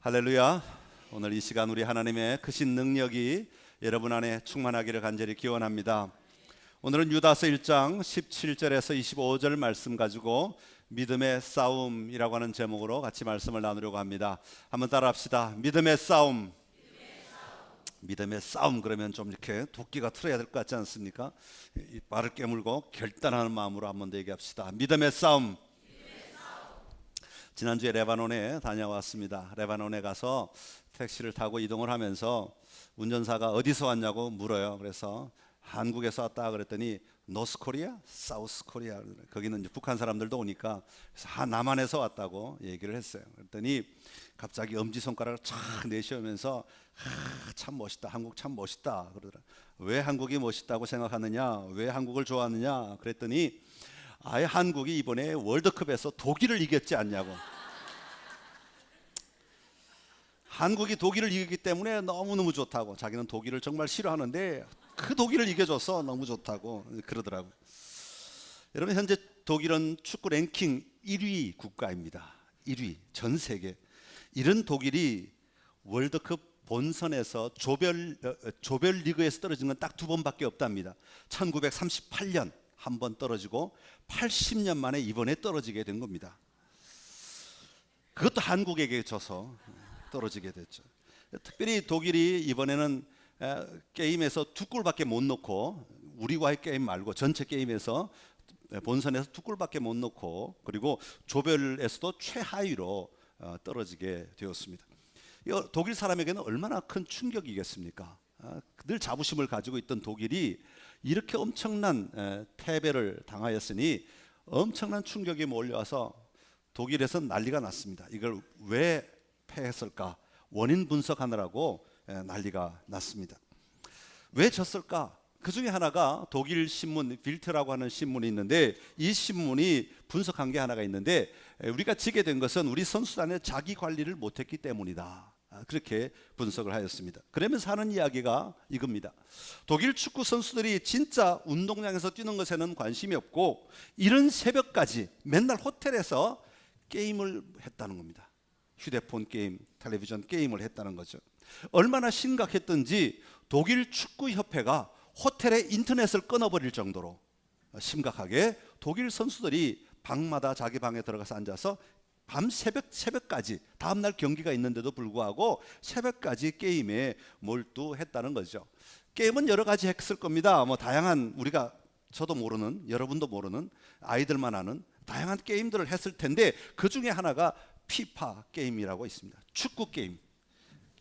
할렐루야. 오늘 이 시간 우리 하나님의 크신 능력이 여러분 안에 충만하기를 간절히 기원합니다. 오늘은 유다서 1장 17절에서 25절 말씀 가지고 믿음의 싸움이라고 하는 제목으로 같이 말씀을 나누려고 합니다. 한번 따라합시다. 믿음의 싸움. 믿음의 싸움 그러면 좀 이렇게 도끼가 틀어야 될 것 같지 않습니까? 말을 깨물고 결단하는 마음으로 한번 더 얘기합시다. 믿음의 싸움. 지난주에 레바논에 다녀왔습니다. 레바논에 가서 택시를 타고 이동을 하면서 운전사가 어디서 왔냐고 물어요. 그래서 한국에서 왔다 그랬더니 노스코리아, 사우스코리아, 거기는 이제 북한 사람들도 오니까 그래서 남한에서 왔다고 얘기를 했어요. 그랬더니 갑자기 엄지손가락을 착 내쉬면서 참 멋있다, 한국 참 멋있다 그러더라. 왜 한국이 멋있다고 생각하느냐, 왜 한국을 좋아하느냐 그랬더니 아예 한국이 이번에 월드컵에서 독일을 이겼지 않냐고. 한국이 독일을 이겼기 때문에 너무너무 좋다고. 자기는 독일을 정말 싫어하는데 그 독일을 이겨줘서 너무 좋다고 그러더라고요. 여러분, 현재 독일은 축구 랭킹 1위 국가입니다. 1위 전 세계. 이런 독일이 월드컵 본선에서 조별 리그에서 떨어진 건 딱 2번밖에 없답니다. 1938년 한 번 떨어지고 80년 만에 이번에 떨어지게 된 겁니다. 그것도 한국에게 져서 떨어지게 됐죠. 특별히 독일이 이번에는 게임에서 2골밖에 못 넣고, 우리와의 게임 말고 전체 게임에서 본선에서 2골밖에 못 넣고, 그리고 조별에서도 최하위로 떨어지게 되었습니다. 독일 사람에게는 얼마나 큰 충격이겠습니까? 늘 자부심을 가지고 있던 독일이 이렇게 엄청난 패배를 당하였으니 엄청난 충격이 몰려와서 독일에서 난리가 났습니다. 이걸 왜 패했을까? 원인 분석하느라고 난리가 났습니다. 왜 졌을까? 그 중에 하나가 독일 신문 빌트라고 하는 신문이 있는데, 이 신문이 분석한 게 하나가 있는데, 우리가 지게 된 것은 우리 선수단의 자기 관리를 못했기 때문이다. 그렇게 분석을 하였습니다. 그러면서 하는 이야기가 이겁니다. 독일 축구 선수들이 진짜 운동장에서 뛰는 것에는 관심이 없고 이른 새벽까지 맨날 호텔에서 게임을 했다는 겁니다. 휴대폰 게임, 텔레비전 게임을 했다는 거죠. 얼마나 심각했던지 독일 축구협회가 호텔에 인터넷을 끊어버릴 정도로 심각하게 독일 선수들이 방마다 자기 방에 들어가서 앉아서 밤 새벽까지, 다음날 경기가 있는데도 불구하고 새벽까지 게임에 몰두했다는 거죠. 게임은 여러 가지 했을 겁니다. 다양한, 저도 모르는, 여러분도 모르는, 아이들만 아는 다양한 게임들을 했을 텐데, 그 중에 하나가 피파 게임이라고 있습니다. 축구 게임,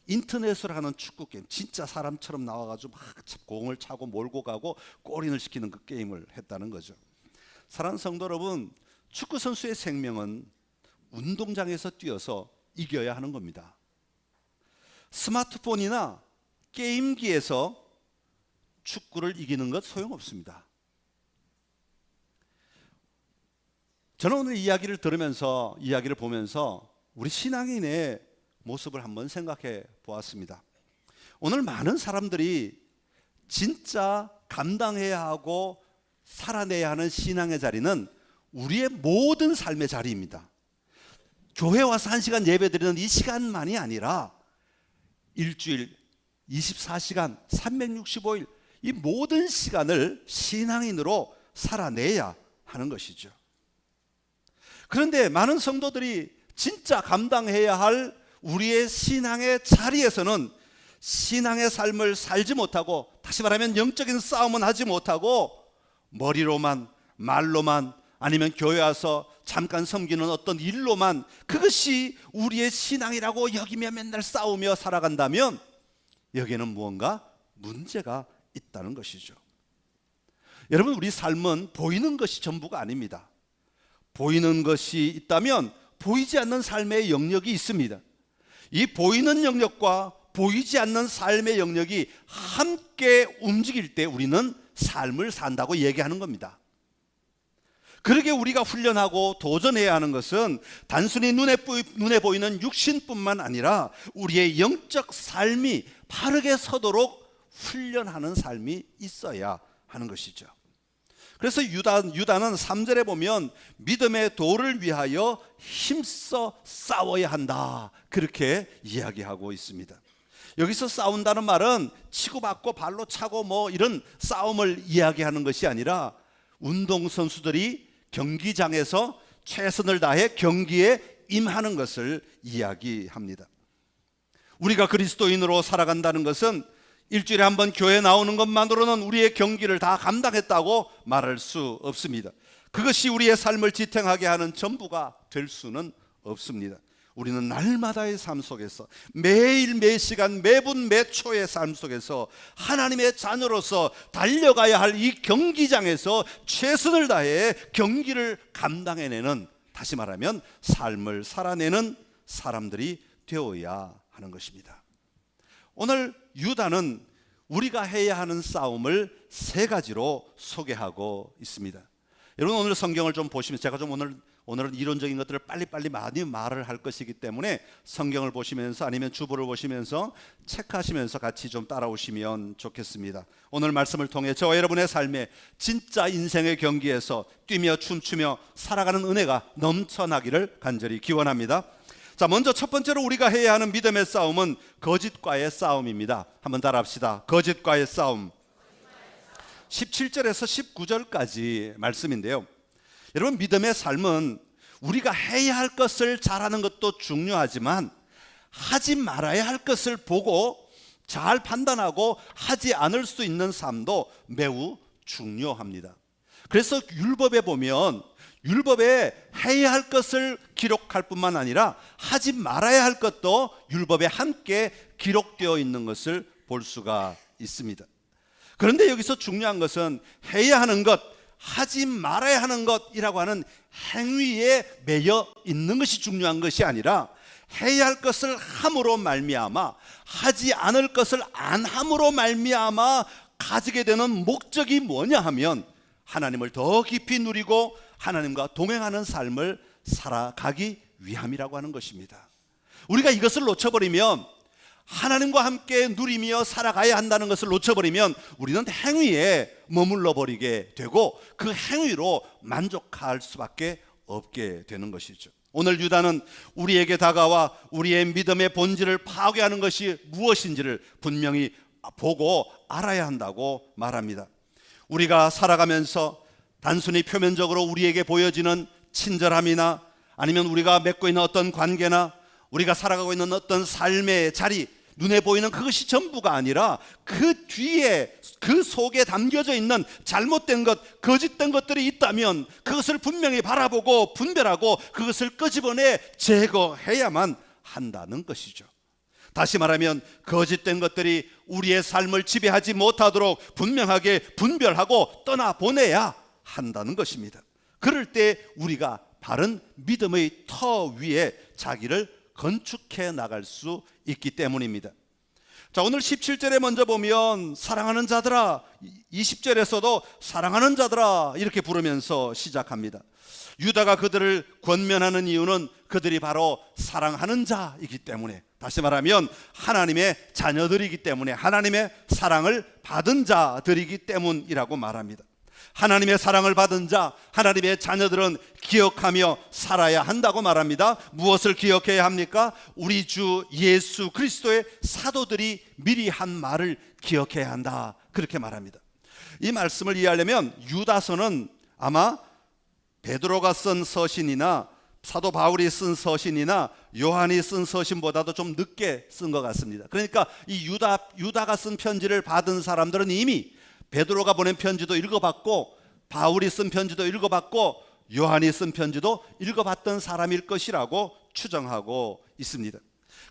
인터넷으로 하는 축구 게임. 진짜 사람처럼 나와가지고 막 공을 차고 몰고 가고 골인을 시키는 그 게임을 했다는 거죠. 사랑하는 성도 여러분, 축구 선수의 생명은 운동장에서 뛰어서 이겨야 하는 겁니다. 스마트폰이나 게임기에서 축구를 이기는 것 소용없습니다. 저는 오늘 이야기를 들으면서, 이야기를 보면서 우리 신앙인의 모습을 한번 생각해 보았습니다. 오늘 많은 사람들이 진짜 감당해야 하고 살아내야 하는 신앙의 자리는 우리의 모든 삶의 자리입니다. 교회 와서 1시간 예배 드리는 이 시간만이 아니라 일주일 24시간 365일 이 모든 시간을 신앙인으로 살아내야 하는 것이죠. 그런데 많은 성도들이 진짜 감당해야 할 우리의 신앙의 자리에서는 신앙의 삶을 살지 못하고, 다시 말하면 영적인 싸움은 하지 못하고 머리로만, 말로만, 아니면 교회 와서 잠깐 섬기는 어떤 일로만, 그것이 우리의 신앙이라고 여기며 맨날 싸우며 살아간다면 여기에는 무언가 문제가 있다는 것이죠. 여러분, 우리 삶은 보이는 것이 전부가 아닙니다. 보이는 것이 있다면 보이지 않는 삶의 영역이 있습니다. 이 보이는 영역과 보이지 않는 삶의 영역이 함께 움직일 때 우리는 삶을 산다고 얘기하는 겁니다. 그러게 우리가 훈련하고 도전해야 하는 것은 단순히 눈에 보이는 육신뿐만 아니라 우리의 영적 삶이 바르게 서도록 훈련하는 삶이 있어야 하는 것이죠. 그래서 유다는 3절에 보면 믿음의 도를 위하여 힘써 싸워야 한다, 그렇게 이야기하고 있습니다. 여기서 싸운다는 말은 치고받고 발로 차고 뭐 이런 싸움을 이야기하는 것이 아니라 운동선수들이 경기장에서 최선을 다해 경기에 임하는 것을 이야기합니다. 우리가 그리스도인으로 살아간다는 것은 일주일에 한 번 교회 나오는 것만으로는 우리의 경기를 다 감당했다고 말할 수 없습니다. 그것이 우리의 삶을 지탱하게 하는 전부가 될 수는 없습니다. 우리는 날마다의 삶 속에서 매일 매시간 매분 매초의 삶 속에서 하나님의 자녀로서 달려가야 할 이 경기장에서 최선을 다해 경기를 감당해내는, 다시 말하면 삶을 살아내는 사람들이 되어야 하는 것입니다. 오늘 유다는 우리가 해야 하는 싸움을 세 가지로 소개하고 있습니다. 여러분, 오늘 성경을 좀 보시면, 제가 좀 오늘은 이론적인 것들을 빨리빨리 많이 말을 할 것이기 때문에 성경을 보시면서 아니면 주보를 보시면서 체크하시면서 같이 좀 따라오시면 좋겠습니다. 오늘 말씀을 통해 저와 여러분의 삶에 진짜 인생의 경기에서 뛰며 춤추며 살아가는 은혜가 넘쳐나기를 간절히 기원합니다. 자, 먼저 첫 번째로 우리가 해야 하는 믿음의 싸움은 거짓과의 싸움입니다. 한번 따라합시다. 거짓과의 싸움. 17절에서 19절까지 말씀인데요. 여러분, 믿음의 삶은 우리가 해야 할 것을 잘하는 것도 중요하지만 하지 말아야 할 것을 보고 잘 판단하고 하지 않을 수 있는 삶도 매우 중요합니다. 그래서 율법에 보면 율법에 해야 할 것을 기록할 뿐만 아니라 하지 말아야 할 것도 율법에 함께 기록되어 있는 것을 볼 수가 있습니다. 그런데 여기서 중요한 것은 해야 하는 것, 하지 말아야 하는 것이라고 하는 행위에 매여 있는 것이 중요한 것이 아니라 해야 할 것을 함으로 말미암아 하지 않을 것을 안 함으로 말미암아 가지게 되는 목적이 뭐냐 하면 하나님을 더 깊이 누리고 하나님과 동행하는 삶을 살아가기 위함이라고 하는 것입니다. 우리가 이것을 놓쳐버리면, 하나님과 함께 누리며 살아가야 한다는 것을 놓쳐버리면 우리는 행위에 머물러 버리게 되고 그 행위로 만족할 수밖에 없게 되는 것이죠. 오늘 유다는 우리에게 다가와 우리의 믿음의 본질을 파괴하는 것이 무엇인지를 분명히 보고 알아야 한다고 말합니다. 우리가 살아가면서 단순히 표면적으로 우리에게 보여지는 친절함이나 아니면 우리가 맺고 있는 어떤 관계나 우리가 살아가고 있는 어떤 삶의 자리, 눈에 보이는 그것이 전부가 아니라 그 뒤에, 그 속에 담겨져 있는 잘못된 것, 거짓된 것들이 있다면 그것을 분명히 바라보고 분별하고 그것을 끄집어내 제거해야만 한다는 것이죠. 다시 말하면 거짓된 것들이 우리의 삶을 지배하지 못하도록 분명하게 분별하고 떠나보내야 한다는 것입니다. 그럴 때 우리가 바른 믿음의 터 위에 자기를 건축해 나갈 수 있기 때문입니다. 자, 오늘 17절에 먼저 보면 사랑하는 자들아, 20절에서도 사랑하는 자들아 이렇게 부르면서 시작합니다. 유다가 그들을 권면하는 이유는 그들이 바로 사랑하는 자이기 때문에, 다시 말하면 하나님의 자녀들이기 때문에, 하나님의 사랑을 받은 자들이기 때문이라고 말합니다. 하나님의 사랑을 받은 자, 하나님의 자녀들은 기억하며 살아야 한다고 말합니다. 무엇을 기억해야 합니까? 우리 주 예수 그리스도의 사도들이 미리 한 말을 기억해야 한다, 그렇게 말합니다. 이 말씀을 이해하려면 유다서는 아마 베드로가 쓴 서신이나 사도 바울이 쓴 서신이나 요한이 쓴 서신보다도 좀 늦게 쓴 것 같습니다. 그러니까 이 유다가 쓴 편지를 받은 사람들은 이미 베드로가 보낸 편지도 읽어봤고 바울이 쓴 편지도 읽어봤고 요한이 쓴 편지도 읽어봤던 사람일 것이라고 추정하고 있습니다.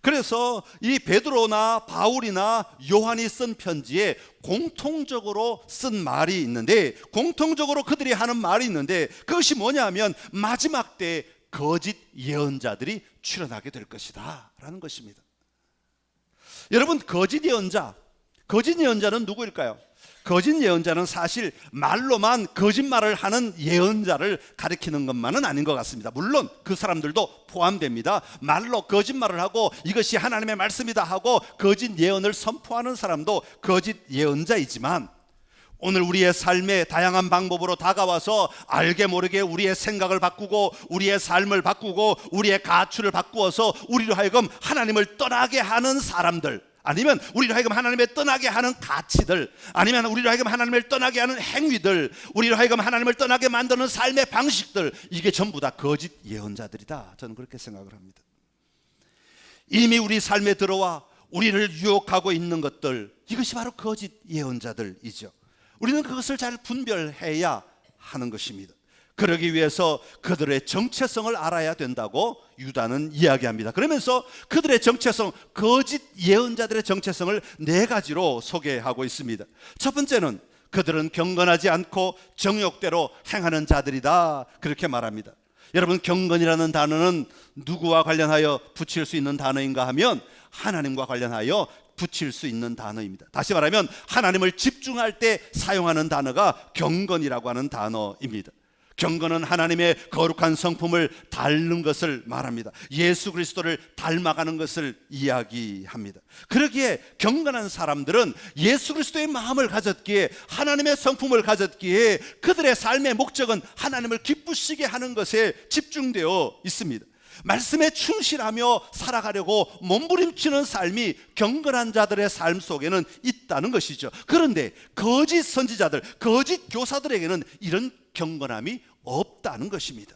그래서 이 베드로나 바울이나 요한이 쓴 편지에 공통적으로 쓴 말이 있는데, 공통적으로 그들이 하는 말이 있는데 그것이 뭐냐면 마지막 때 거짓 예언자들이 출현하게 될 것이다 라는 것입니다. 여러분, 거짓 예언자는 누구일까요? 거짓 예언자는 사실 말로만 거짓말을 하는 예언자를 가리키는 것만은 아닌 것 같습니다. 물론 그 사람들도 포함됩니다. 말로 거짓말을 하고 이것이 하나님의 말씀이다 하고 거짓 예언을 선포하는 사람도 거짓 예언자이지만, 오늘 우리의 삶에 다양한 방법으로 다가와서 알게 모르게 우리의 생각을 바꾸고 우리의 삶을 바꾸고 우리의 가치를 바꾸어서 우리로 하여금 하나님을 떠나게 하는 사람들, 아니면 우리로 하여금 하나님을 떠나게 하는 가치들, 아니면 우리로 하여금 하나님을 떠나게 하는 행위들, 우리로 하여금 하나님을 떠나게 만드는 삶의 방식들, 이게 전부 다 거짓 예언자들이다. 저는 그렇게 생각을 합니다. 이미 우리 삶에 들어와 우리를 유혹하고 있는 것들, 이것이 바로 거짓 예언자들이죠. 우리는 그것을 잘 분별해야 하는 것입니다. 그러기 위해서 그들의 정체성을 알아야 된다고 유다는 이야기합니다. 그러면서 그들의 정체성, 거짓 예언자들의 정체성을 4가지로 소개하고 있습니다. 첫 번째는 그들은 경건하지 않고 정욕대로 행하는 자들이다, 그렇게 말합니다. 여러분, 경건이라는 단어는 누구와 관련하여 붙일 수 있는 단어인가 하면 하나님과 관련하여 붙일 수 있는 단어입니다. 다시 말하면 하나님을 집중할 때 사용하는 단어가 경건이라고 하는 단어입니다. 경건은 하나님의 거룩한 성품을 닮는 것을 말합니다. 예수 그리스도를 닮아가는 것을 이야기합니다. 그러기에 경건한 사람들은 예수 그리스도의 마음을 가졌기에, 하나님의 성품을 가졌기에 그들의 삶의 목적은 하나님을 기쁘시게 하는 것에 집중되어 있습니다. 말씀에 충실하며 살아가려고 몸부림치는 삶이 경건한 자들의 삶 속에는 있다는 것이죠. 그런데 거짓 선지자들, 거짓 교사들에게는 이런 경건함이 없다는 것입니다.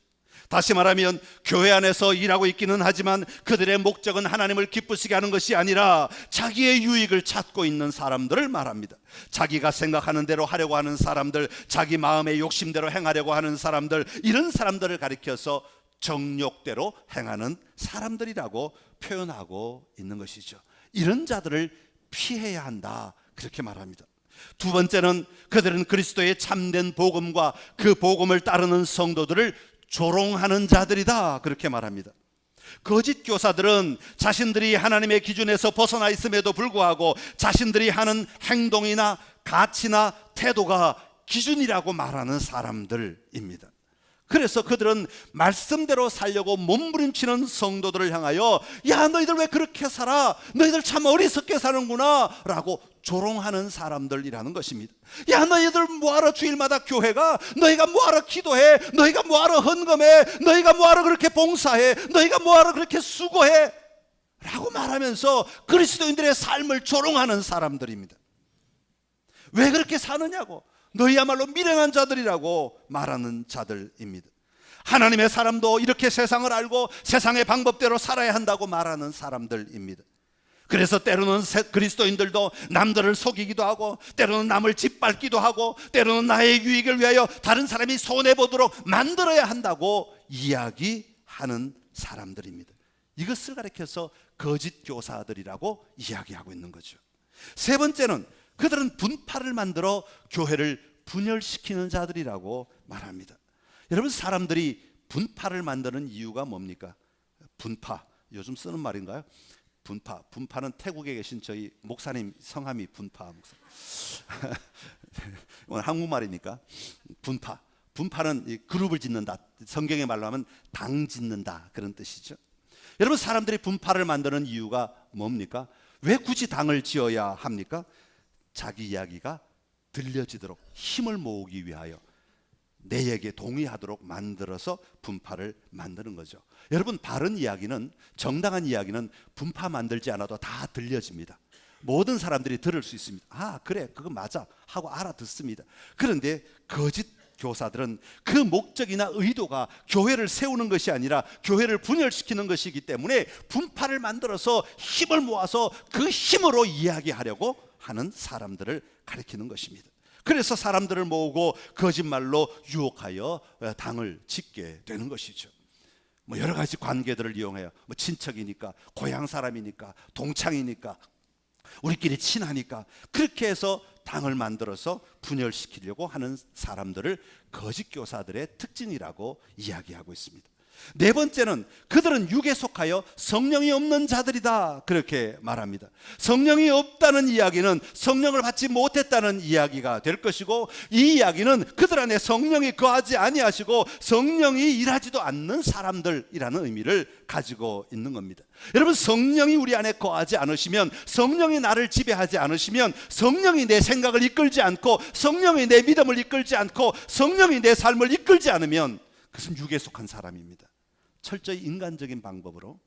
다시 말하면 교회 안에서 일하고 있기는 하지만 그들의 목적은 하나님을 기쁘시게 하는 것이 아니라 자기의 유익을 찾고 있는 사람들을 말합니다. 자기가 생각하는 대로 하려고 하는 사람들, 자기 마음의 욕심대로 행하려고 하는 사람들, 이런 사람들을 가리켜서 정욕대로 행하는 사람들이라고 표현하고 있는 것이죠. 이런 자들을 피해야 한다, 그렇게 말합니다. 두 번째는 그들은 그리스도의 참된 복음과 그 복음을 따르는 성도들을 조롱하는 자들이다, 그렇게 말합니다. 거짓 교사들은 자신들이 하나님의 기준에서 벗어나 있음에도 불구하고 자신들이 하는 행동이나 가치나 태도가 기준이라고 말하는 사람들입니다. 그래서 그들은 말씀대로 살려고 몸부림치는 성도들을 향하여 야, 너희들 왜 그렇게 살아? 너희들 참 어리석게 사는구나 라고 조롱하는 사람들이라는 것입니다. 야, 너희들 뭐하러 주일마다 교회 가? 너희가 뭐하러 기도해? 너희가 뭐하러 헌금해? 너희가 뭐하러 그렇게 봉사해? 너희가 뭐하러 그렇게 수고해? 라고 말하면서 그리스도인들의 삶을 조롱하는 사람들입니다. 왜 그렇게 사느냐고, 너희야말로 미련한 자들이라고 말하는 자들입니다. 하나님의 사람도 이렇게 세상을 알고 세상의 방법대로 살아야 한다고 말하는 사람들입니다. 그래서 때로는 그리스도인들도 남들을 속이기도 하고, 때로는 남을 짓밟기도 하고, 때로는 나의 유익을 위하여 다른 사람이 손해보도록 만들어야 한다고 이야기하는 사람들입니다. 이것을 가리켜서 거짓 교사들이라고 이야기하고 있는 거죠. 세 번째는 그들은 분파를 만들어 교회를 분열시키는 자들이라고 말합니다. 여러분, 사람들이 분파를 만드는 이유가 뭡니까? 분파, 요즘 쓰는 말인가요? 분파는 태국에 계신 저희 목사님 성함이 분파 목사. 오늘 한국말이니까 분파는 이 그룹을 짓는다, 성경의 말로 하면 당 짓는다, 그런 뜻이죠. 여러분, 사람들이 분파를 만드는 이유가 뭡니까? 왜 굳이 당을 지어야 합니까? 자기 이야기가 들려지도록 힘을 모으기 위하여 내에게 동의하도록 만들어서 분파를 만드는 거죠. 여러분, 바른 이야기는, 정당한 이야기는 분파 만들지 않아도 다 들려집니다. 모든 사람들이 들을 수 있습니다. 아, 그래, 그거 맞아 하고 알아듣습니다. 그런데 거짓 교사들은 그 목적이나 의도가 교회를 세우는 것이 아니라 교회를 분열시키는 것이기 때문에 분파를 만들어서 힘을 모아서 그 힘으로 이야기하려고 하는 사람들을 가리키는 것입니다. 그래서 사람들을 모으고 거짓말로 유혹하여 당을 짓게 되는 것이죠. 뭐 여러 가지 관계들을 이용해요. 뭐 친척이니까, 고향 사람이니까, 동창이니까, 우리끼리 친하니까, 그렇게 해서 당을 만들어서 분열시키려고 하는 사람들을 거짓 교사들의 특징이라고 이야기하고 있습니다. 네 번째는 그들은 육에 속하여 성령이 없는 자들이다, 그렇게 말합니다. 성령이 없다는 이야기는 성령을 받지 못했다는 이야기가 될 것이고, 이 이야기는 그들 안에 성령이 거하지 아니하시고 성령이 일하지도 않는 사람들이라는 의미를 가지고 있는 겁니다. 여러분, 성령이 우리 안에 거하지 않으시면, 성령이 나를 지배하지 않으시면, 성령이 내 생각을 이끌지 않고, 성령이 내 믿음을 이끌지 않고, 성령이 내 삶을 이끌지 않으면 그것은 육에 속한 사람입니다. 철저히 인간적인 방법으로,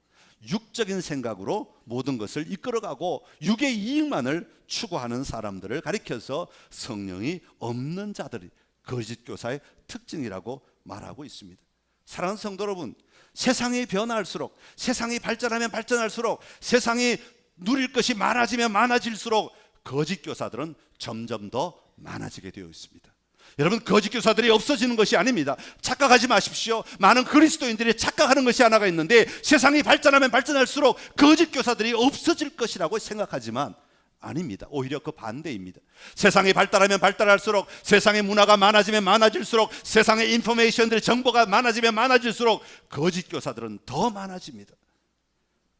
육적인 생각으로 모든 것을 이끌어가고 육의 이익만을 추구하는 사람들을 가리켜서 성령이 없는 자들이 거짓 교사의 특징이라고 말하고 있습니다. 사랑하는 성도 여러분, 세상이 변할수록, 세상이 발전하면 발전할수록, 세상이 누릴 것이 많아지면 많아질수록 거짓 교사들은 점점 더 많아지게 되어 있습니다. 여러분, 거짓 교사들이 없어지는 것이 아닙니다. 착각하지 마십시오. 많은 그리스도인들이 착각하는 것이 하나가 있는데, 세상이 발전하면 발전할수록 거짓 교사들이 없어질 것이라고 생각하지만 아닙니다. 오히려 그 반대입니다. 세상이 발달하면 발달할수록, 세상의 문화가 많아지면 많아질수록, 세상의 인포메이션들, 정보가 많아지면 많아질수록 거짓 교사들은 더 많아집니다.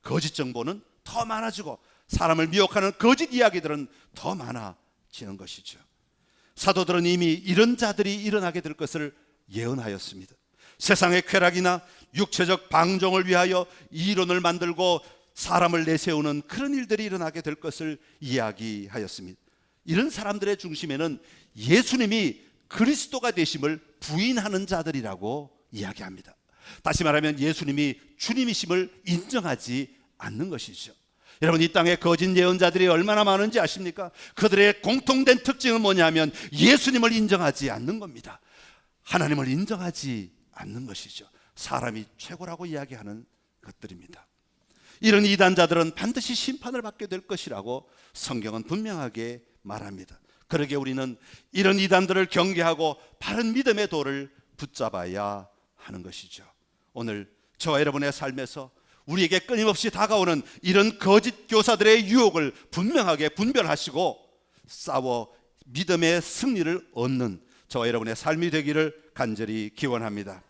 거짓 정보는 더 많아지고 사람을 미혹하는 거짓 이야기들은 더 많아지는 것이죠. 사도들은 이미 이런 자들이 일어나게 될 것을 예언하였습니다. 세상의 쾌락이나 육체적 방종을 위하여 이론을 만들고 사람을 내세우는 그런 일들이 일어나게 될 것을 이야기하였습니다. 이런 사람들의 중심에는 예수님이 그리스도가 되심을 부인하는 자들이라고 이야기합니다. 다시 말하면 예수님이 주님이심을 인정하지 않는 것이죠. 여러분, 이 땅에 거짓 예언자들이 얼마나 많은지 아십니까? 그들의 공통된 특징은 뭐냐면 예수님을 인정하지 않는 겁니다. 하나님을 인정하지 않는 것이죠. 사람이 최고라고 이야기하는 것들입니다. 이런 이단자들은 반드시 심판을 받게 될 것이라고 성경은 분명하게 말합니다. 그러기에 우리는 이런 이단들을 경계하고 바른 믿음의 도를 붙잡아야 하는 것이죠. 오늘 저와 여러분의 삶에서 우리에게 끊임없이 다가오는 이런 거짓 교사들의 유혹을 분명하게 분별하시고 싸워 믿음의 승리를 얻는 저와 여러분의 삶이 되기를 간절히 기원합니다.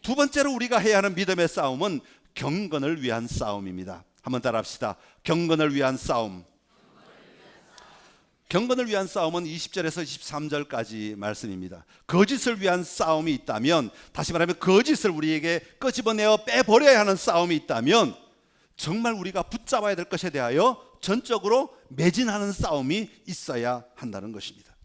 두 번째로 우리가 해야 하는 믿음의 싸움은 경건을 위한 싸움입니다. 한번 따라합시다. 경건을 위한 싸움. 경건을 위한 싸움은 20절에서 23절까지 말씀입니다. 거짓을 위한 싸움이 있다면, 다시 말하면 거짓을 우리에게 끄집어내어 빼버려야 하는 싸움이 있다면, 정말 우리가 붙잡아야 될 것에 대하여 전적으로 매진하는 싸움이 있어야 한다는 것입니다.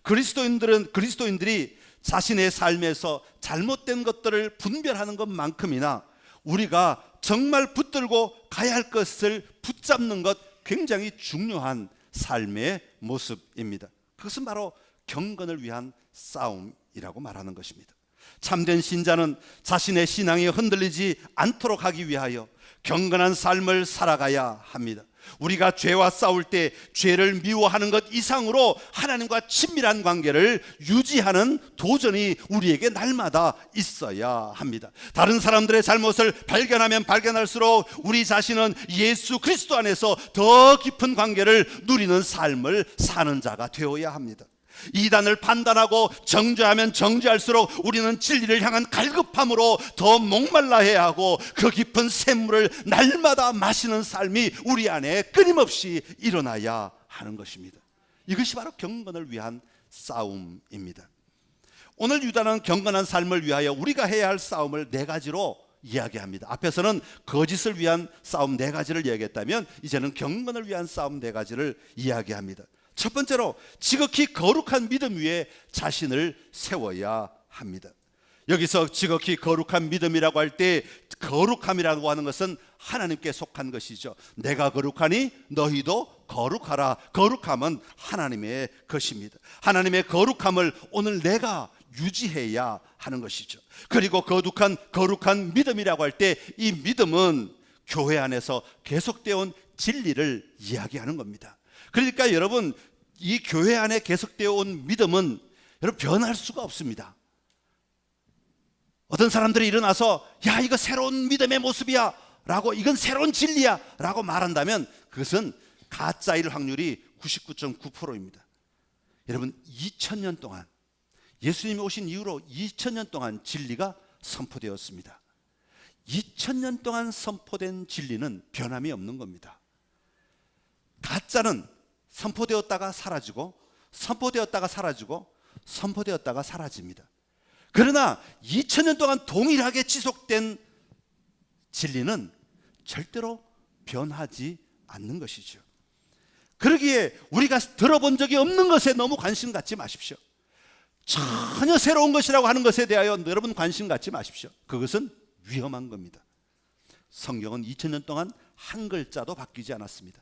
그리스도인들이 자신의 삶에서 잘못된 것들을 분별하는 것만큼이나 우리가 정말 붙들고 가야 할 것을 붙잡는 것, 굉장히 중요한 삶의 모습입니다. 그것은 바로 경건을 위한 싸움이라고 말하는 것입니다. 참된 신자는 자신의 신앙이 흔들리지 않도록 하기 위하여 경건한 삶을 살아가야 합니다. 우리가 죄와 싸울 때 죄를 미워하는 것 이상으로 하나님과 친밀한 관계를 유지하는 도전이 우리에게 날마다 있어야 합니다. 다른 사람들의 잘못을 발견하면 발견할수록 우리 자신은 예수 그리스도 안에서 더 깊은 관계를 누리는 삶을 사는 자가 되어야 합니다. 이단을 판단하고 정죄하면 정죄할수록 우리는 진리를 향한 갈급함으로 더 목말라해야 하고 그 깊은 샘물을 날마다 마시는 삶이 우리 안에 끊임없이 일어나야 하는 것입니다. 이것이 바로 경건을 위한 싸움입니다. 오늘 유다는 경건한 삶을 위하여 우리가 해야 할 싸움을 네 가지로 이야기합니다. 앞에서는 거짓을 위한 싸움 네 가지를 이야기했다면, 이제는 경건을 위한 싸움 네 가지를 이야기합니다. 첫 번째로 지극히 거룩한 믿음 위에 자신을 세워야 합니다. 여기서 지극히 거룩한 믿음이라고 할 때 거룩함이라고 하는 것은 하나님께 속한 것이죠. 내가 거룩하니 너희도 거룩하라. 거룩함은 하나님의 것입니다. 하나님의 거룩함을 오늘 내가 유지해야 하는 것이죠. 그리고 거룩한 믿음이라고 할 때 이 믿음은 교회 안에서 계속되어 온 진리를 이야기하는 겁니다. 그러니까 여러분, 이 교회 안에 계속되어 온 믿음은 여러분 변할 수가 없습니다. 어떤 사람들이 일어나서 야, 이거 새로운 믿음의 모습이야 라고, 이건 새로운 진리야 라고 말한다면 그것은 가짜일 확률이 99.9%입니다. 여러분, 2000년 동안, 예수님이 오신 이후로 2000년 동안 진리가 선포되었습니다. 2000년 동안 선포된 진리는 변함이 없는 겁니다. 가짜는 선포되었다가 사라지고 선포되었다가 사라지고 선포되었다가 사라집니다. 그러나 2000년 동안 동일하게 지속된 진리는 절대로 변하지 않는 것이죠. 그러기에 우리가 들어본 적이 없는 것에 너무 관심 갖지 마십시오. 전혀 새로운 것이라고 하는 것에 대하여 여러분 관심 갖지 마십시오. 그것은 위험한 겁니다. 성경은 2000년 동안 한 글자도 바뀌지 않았습니다.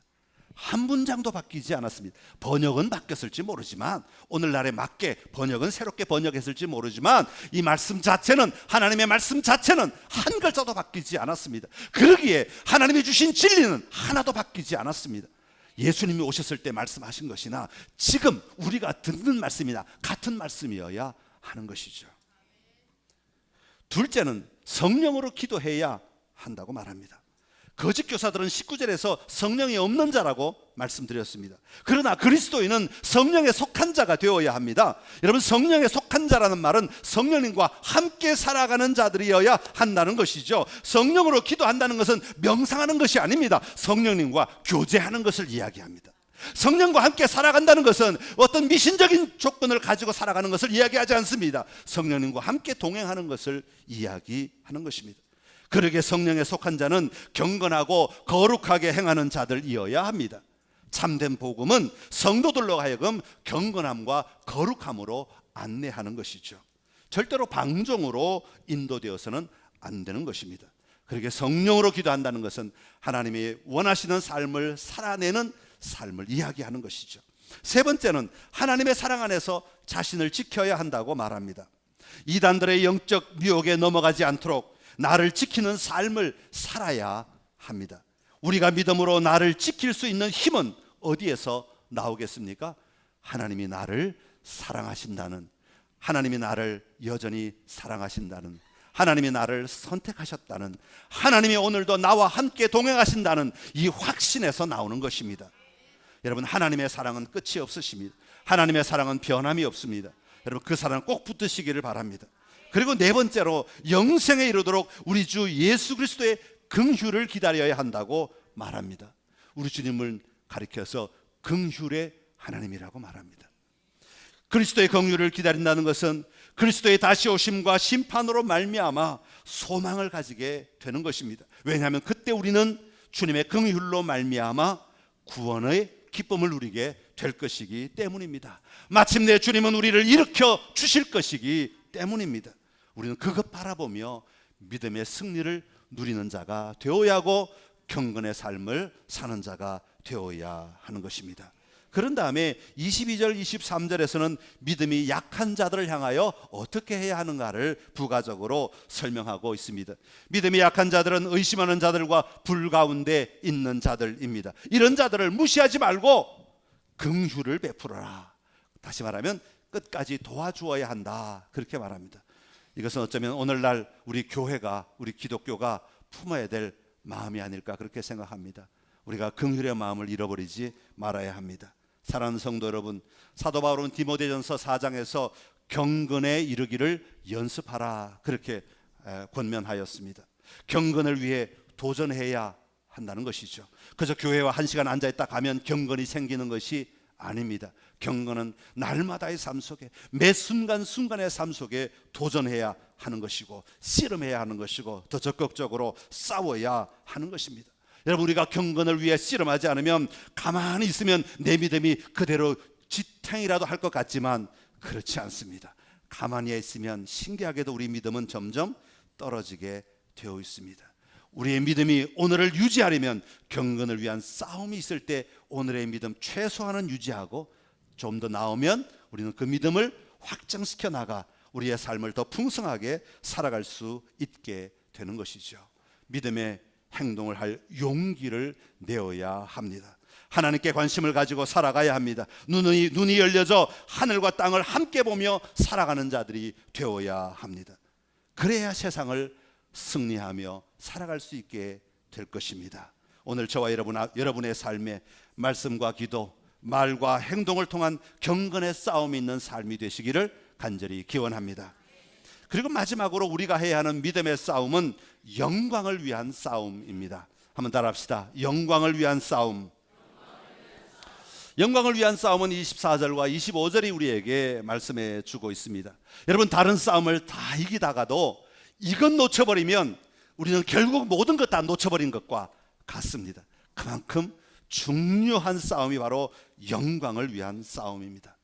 한 문장도 바뀌지 않았습니다. 번역은 바뀌었을지 모르지만, 오늘날에 맞게 번역은 새롭게 번역했을지 모르지만, 이 말씀 자체는, 하나님의 말씀 자체는 한 글자도 바뀌지 않았습니다. 그러기에 하나님이 주신 진리는 하나도 바뀌지 않았습니다. 예수님이 오셨을 때 말씀하신 것이나 지금 우리가 듣는 말씀이나 같은 말씀이어야 하는 것이죠. 둘째는 성령으로 기도해야 한다고 말합니다. 거짓 교사들은 19절에서 성령이 없는 자라고 말씀드렸습니다. 그러나 그리스도인은 성령에 속한 자가 되어야 합니다. 여러분, 성령에 속한 자라는 말은 성령님과 함께 살아가는 자들이어야 한다는 것이죠. 성령으로 기도한다는 것은 명상하는 것이 아닙니다. 성령님과 교제하는 것을 이야기합니다. 성령과 함께 살아간다는 것은 어떤 미신적인 조건을 가지고 살아가는 것을 이야기하지 않습니다. 성령님과 함께 동행하는 것을 이야기하는 것입니다. 그러게 성령에 속한 자는 경건하고 거룩하게 행하는 자들이어야 합니다. 참된 복음은 성도들로 하여금 경건함과 거룩함으로 안내하는 것이죠. 절대로 방종으로 인도되어서는 안 되는 것입니다. 그러게 성령으로 기도한다는 것은 하나님이 원하시는 삶을 살아내는 삶을 이야기하는 것이죠. 세 번째는 하나님의 사랑 안에서 자신을 지켜야 한다고 말합니다. 이단들의 영적 유혹에 넘어가지 않도록 나를 지키는 삶을 살아야 합니다. 우리가 믿음으로 나를 지킬 수 있는 힘은 어디에서 나오겠습니까? 하나님이 나를 사랑하신다는, 하나님이 나를 여전히 사랑하신다는, 하나님이 나를 선택하셨다는, 하나님이 오늘도 나와 함께 동행하신다는 이 확신에서 나오는 것입니다. 여러분, 하나님의 사랑은 끝이 없으십니다. 하나님의 사랑은 변함이 없습니다. 여러분, 그 사랑 꼭 붙드시기를 바랍니다. 그리고 네 번째로 영생에 이르도록 우리 주 예수 그리스도의 긍휼을 기다려야 한다고 말합니다. 우리 주님을 가리켜서 긍휼의 하나님이라고 말합니다. 그리스도의 긍휼을 기다린다는 것은 그리스도의 다시 오심과 심판으로 말미암아 소망을 가지게 되는 것입니다. 왜냐하면 그때 우리는 주님의 긍휼로 말미암아 구원의 기쁨을 누리게 될 것이기 때문입니다. 마침내 주님은 우리를 일으켜 주실 것이기 때문입니다. 우리는 그것 바라보며 믿음의 승리를 누리는 자가 되어야 하고 경건의 삶을 사는 자가 되어야 하는 것입니다. 그런 다음에 22절 23절에서는 믿음이 약한 자들을 향하여 어떻게 해야 하는가를 부가적으로 설명하고 있습니다. 믿음이 약한 자들은 의심하는 자들과 불 가운데 있는 자들입니다. 이런 자들을 무시하지 말고 긍휼을 베풀어라. 다시 말하면 끝까지 도와주어야 한다, 그렇게 말합니다. 이것은 어쩌면 오늘날 우리 교회가, 우리 기독교가 품어야 될 마음이 아닐까 그렇게 생각합니다. 우리가 긍휼의 마음을 잃어버리지 말아야 합니다. 사랑하는 성도 여러분, 사도 바울은 디모데전서 4장에서 경건에 이르기를 연습하라, 그렇게 권면하였습니다. 경건을 위해 도전해야 한다는 것이죠. 그저 교회와 한 시간 앉아있다 가면 경건이 생기는 것이 아닙니다. 경건은 날마다의 삶 속에, 매 순간순간의 삶 속에 도전해야 하는 것이고, 씨름해야 하는 것이고, 더 적극적으로 싸워야 하는 것입니다. 여러분, 우리가 경건을 위해 씨름하지 않으면 가만히 있으면 내 믿음이 그대로 지탱이라도 할 것 같지만 그렇지 않습니다. 가만히 있으면 신기하게도 우리 믿음은 점점 떨어지게 되어 있습니다. 우리의 믿음이 오늘을 유지하려면 경건을 위한 싸움이 있을 때 오늘의 믿음 최소한은 유지하고 좀 더 나오면 우리는 그 믿음을 확장시켜 나가 우리의 삶을 더 풍성하게 살아갈 수 있게 되는 것이죠. 믿음의 행동을 할 용기를 내어야 합니다. 하나님께 관심을 가지고 살아가야 합니다. 눈이 열려져 하늘과 땅을 함께 보며 살아가는 자들이 되어야 합니다. 그래야 세상을 승리하며 살아갈 수 있게 될 것입니다. 오늘 저와 여러분의 삶에 말씀과 기도, 말과 행동을 통한 경건의 싸움이 있는 삶이 되시기를 간절히 기원합니다. 그리고 마지막으로 우리가 해야 하는 믿음의 싸움은 영광을 위한 싸움입니다. 한번 따라합시다. 영광을 위한 싸움. 영광을 위한 싸움은 24절과 25절이 우리에게 말씀해 주고 있습니다. 여러분, 다른 싸움을 다 이기다가도 이것 놓쳐버리면 우리는 결국 모든 것 다 놓쳐버린 것과 같습니다. 그만큼 중요한 싸움이 바로 영광을 위한 싸움입니다.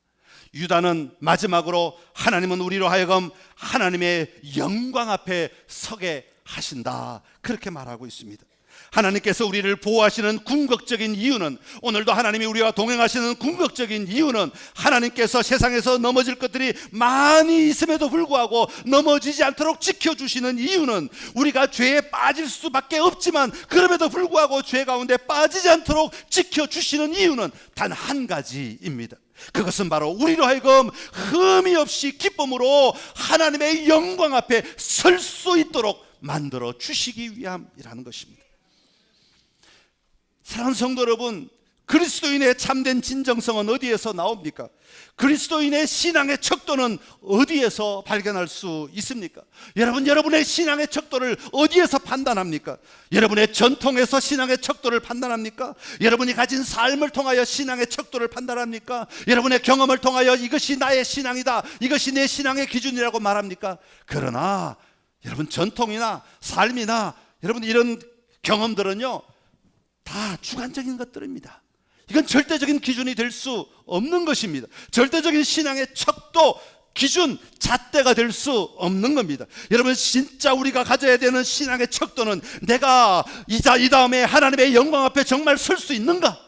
유다는 마지막으로 하나님은 우리로 하여금 하나님의 영광 앞에 서게 하신다, 그렇게 말하고 있습니다. 하나님께서 우리를 보호하시는 궁극적인 이유는, 오늘도 하나님이 우리와 동행하시는 궁극적인 이유는, 하나님께서 세상에서 넘어질 것들이 많이 있음에도 불구하고 넘어지지 않도록 지켜주시는 이유는, 우리가 죄에 빠질 수밖에 없지만 그럼에도 불구하고 죄 가운데 빠지지 않도록 지켜주시는 이유는 단 한 가지입니다. 그것은 바로 우리로 하여금 흠이 없이 기쁨으로 하나님의 영광 앞에 설 수 있도록 만들어 주시기 위함이라는 것입니다. 사랑하는 성도 여러분, 그리스도인의 참된 진정성은 어디에서 나옵니까? 그리스도인의 신앙의 척도는 어디에서 발견할 수 있습니까? 여러분의 신앙의 척도를 어디에서 판단합니까? 여러분의 전통에서 신앙의 척도를 판단합니까? 여러분이 가진 삶을 통하여 신앙의 척도를 판단합니까? 여러분의 경험을 통하여 이것이 나의 신앙이다, 이것이 내 신앙의 기준이라고 말합니까? 그러나 여러분, 전통이나 삶이나 여러분 이런 경험들은요, 다 주관적인 것들입니다. 이건 절대적인 기준이 될 수 없는 것입니다. 절대적인 신앙의 척도, 기준, 잣대가 될 수 없는 겁니다. 여러분, 진짜 우리가 가져야 되는 신앙의 척도는, 내가 이 다음에 하나님의 영광 앞에 정말 설 수 있는가?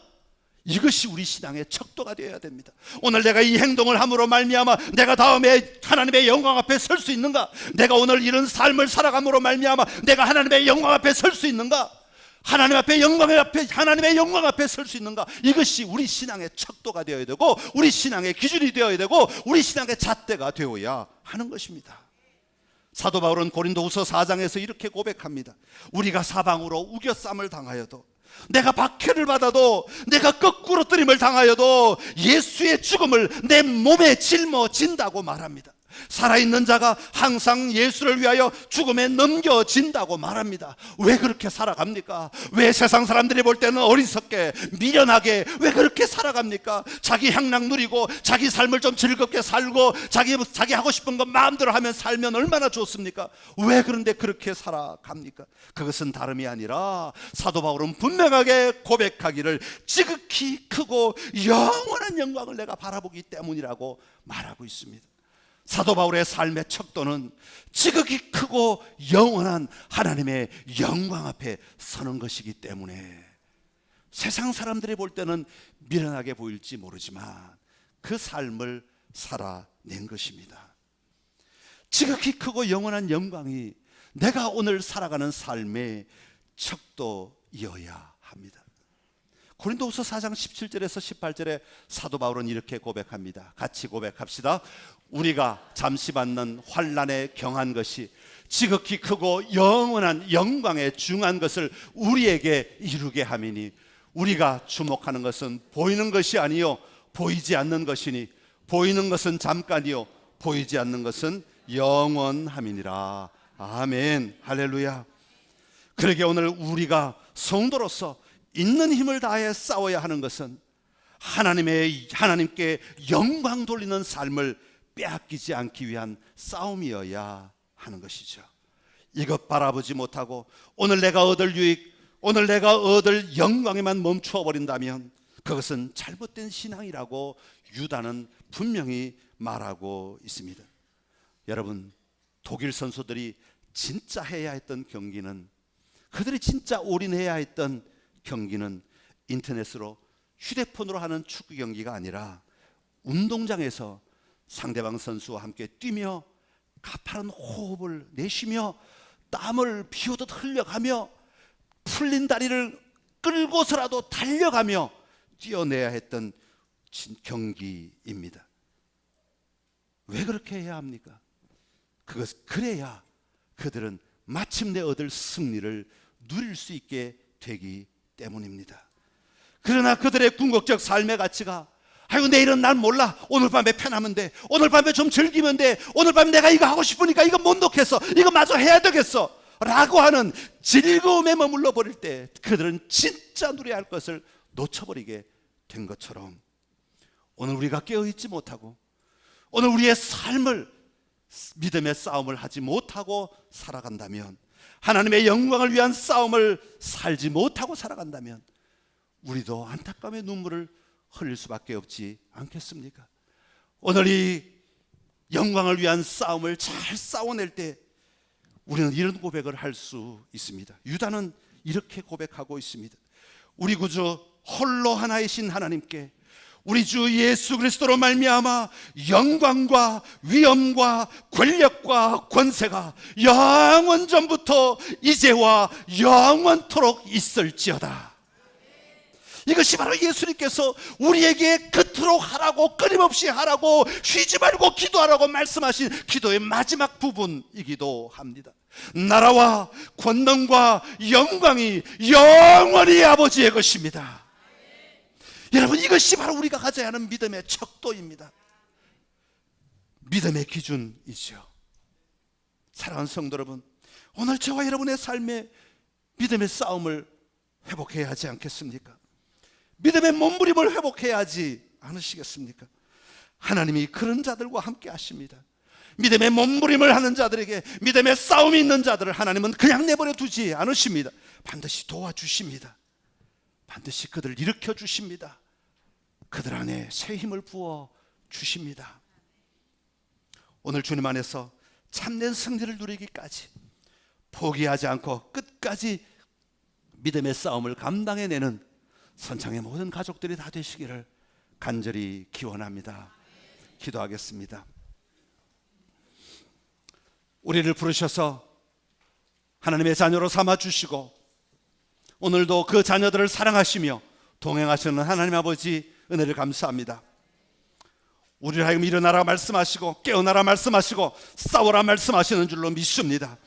이것이 우리 신앙의 척도가 되어야 됩니다. 오늘 내가 이 행동을 함으로 말미암아 내가 다음에 하나님의 영광 앞에 설 수 있는가? 내가 오늘 이런 삶을 살아감으로 말미암아 내가 하나님의 영광 앞에 설 수 있는가? 하나님의 영광 앞에 설 수 있는가? 이것이 우리 신앙의 척도가 되어야 되고, 우리 신앙의 기준이 되어야 되고, 우리 신앙의 잣대가 되어야 하는 것입니다. 사도 바울은 고린도후서 4장에서 이렇게 고백합니다. 우리가 사방으로 우겨쌈을 당하여도, 내가 박해를 받아도, 내가 거꾸로 뜨림을 당하여도 예수의 죽음을 내 몸에 짊어진다고 말합니다. 살아있는 자가 항상 예수를 위하여 죽음에 넘겨진다고 말합니다. 왜 그렇게 살아갑니까? 왜 세상 사람들이 볼 때는 어리석게, 미련하게 왜 그렇게 살아갑니까? 자기 향락 누리고 자기 삶을 좀 즐겁게 살고 자기 하고 싶은 거 마음대로 하면 살면 얼마나 좋습니까? 왜 그런데 그렇게 살아갑니까? 그것은 다름이 아니라 사도 바울은 분명하게 고백하기를 지극히 크고 영원한 영광을 내가 바라보기 때문이라고 말하고 있습니다. 사도 바울의 삶의 척도는 지극히 크고 영원한 하나님의 영광 앞에 서는 것이기 때문에 세상 사람들이 볼 때는 미련하게 보일지 모르지만 그 삶을 살아낸 것입니다. 지극히 크고 영원한 영광이 내가 오늘 살아가는 삶의 척도이어야 합니다. 고린도후서 4장 17절에서 18절에 사도 바울은 이렇게 고백합니다. 같이 고백합시다. 우리가 잠시 받는 환난에 경한 것이 지극히 크고 영원한 영광에 중한 것을 우리에게 이루게 함이니, 우리가 주목하는 것은 보이는 것이 아니요 보이지 않는 것이니, 보이는 것은 잠깐이요 보이지 않는 것은 영원함이니라. 아멘, 할렐루야. 그러게 오늘 우리가 성도로서 있는 힘을 다해 싸워야 하는 것은 하나님께 영광 돌리는 삶을 빼앗기지 않기 위한 싸움이어야 하는 것이죠. 이것 바라보지 못하고 오늘 내가 얻을 유익, 오늘 내가 얻을 영광에만 멈추어 버린다면 그것은 잘못된 신앙이라고 유다는 분명히 말하고 있습니다. 여러분, 독일 선수들이 진짜 해야 했던 경기는, 그들이 진짜 올인해야 했던 경기는 인터넷으로, 휴대폰으로 하는 축구 경기가 아니라 운동장에서 상대방 선수와 함께 뛰며 가파른 호흡을 내쉬며 땀을 비오듯 흘려가며 풀린 다리를 끌고서라도 달려가며 뛰어내야 했던 경기입니다. 왜 그렇게 해야 합니까? 그래야 그들은 마침내 얻을 승리를 누릴 수 있게 되기 때문입니다. 그러나 그들의 궁극적 삶의 가치가 아이고 내일은 날 몰라. 오늘 밤에 편하면 돼. 오늘 밤에 좀 즐기면 돼. 오늘 밤에 내가 이거 하고 싶으니까 이거 못 놓겠어. 이거 마저 해야 되겠어. 라고 하는 즐거움에 머물러 버릴 때 그들은 진짜 누려야 할 것을 놓쳐버리게 된 것처럼, 오늘 우리가 깨어있지 못하고 오늘 우리의 삶을 믿음의 싸움을 하지 못하고 살아간다면, 하나님의 영광을 위한 싸움을 살지 못하고 살아간다면 우리도 안타까움의 눈물을 흘릴 수밖에 없지 않겠습니까? 오늘 이 영광을 위한 싸움을 잘 싸워낼 때 우리는 이런 고백을 할 수 있습니다. 유다는 이렇게 고백하고 있습니다. 우리 구주 홀로 하나이신 하나님께 우리 주 예수 그리스도로 말미암아 영광과 위엄과 권력과 권세가 영원 전부터 이제와 영원토록 있을지어다. 이것이 바로 예수님께서 우리에게 그토록 하라고, 끊임없이 하라고, 쉬지 말고 기도하라고 말씀하신 기도의 마지막 부분이기도 합니다. 나라와 권능과 영광이 영원히 아버지의 것입니다. 여러분, 이것이 바로 우리가 가져야 하는 믿음의 척도입니다. 믿음의 기준이죠. 사랑하는 성도 여러분, 오늘 저와 여러분의 삶에 믿음의 싸움을 회복해야 하지 않겠습니까? 믿음의 몸부림을 회복해야 하지 않으시겠습니까? 하나님이 그런 자들과 함께 하십니다. 믿음의 몸부림을 하는 자들에게, 믿음의 싸움이 있는 자들을 하나님은 그냥 내버려 두지 않으십니다. 반드시 도와주십니다. 반드시 그들을 일으켜 주십니다. 그들 안에 새 힘을 부어 주십니다. 오늘 주님 안에서 참된 승리를 누리기까지 포기하지 않고 끝까지 믿음의 싸움을 감당해내는 선창의 모든 가족들이 다 되시기를 간절히 기원합니다. 기도하겠습니다. 우리를 부르셔서 하나님의 자녀로 삼아주시고 오늘도 그 자녀들을 사랑하시며 동행하시는 하나님 아버지 은혜를 감사합니다. 우리를 하여금 일어나라 말씀하시고 깨어나라 말씀하시고 싸워라 말씀하시는 줄로 믿습니다.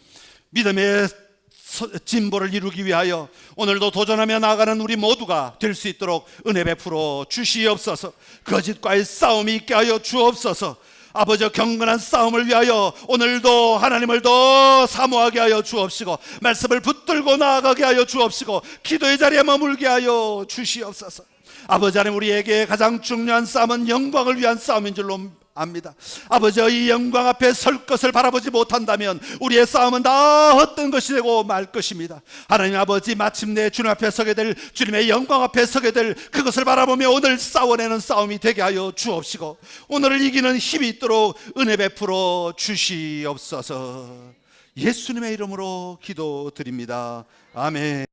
믿음의 진보를 이루기 위하여 오늘도 도전하며 나아가는 우리 모두가 될 수 있도록 은혜 베풀어 주시옵소서. 거짓과의 싸움이 있게 하여 주옵소서. 아버지, 경건한 싸움을 위하여 오늘도 하나님을 더 사모하게 하여 주옵시고 말씀을 붙들고 나아가게 하여 주옵시고 기도의 자리에 머물게 하여 주시옵소서. 아버지 하나님, 우리에게 가장 중요한 싸움은 영광을 위한 싸움인 줄로 압니다. 아버지, 이 영광 앞에 설 것을 바라보지 못한다면 우리의 싸움은 다 헛된 것이 되고 말 것입니다. 하나님 아버지, 마침내 주님 앞에 서게 될, 주님의 영광 앞에 서게 될 그것을 바라보며 오늘 싸워내는 싸움이 되게 하여 주옵시고 오늘을 이기는 힘이 있도록 은혜 베풀어 주시옵소서. 예수님의 이름으로 기도드립니다. 아멘.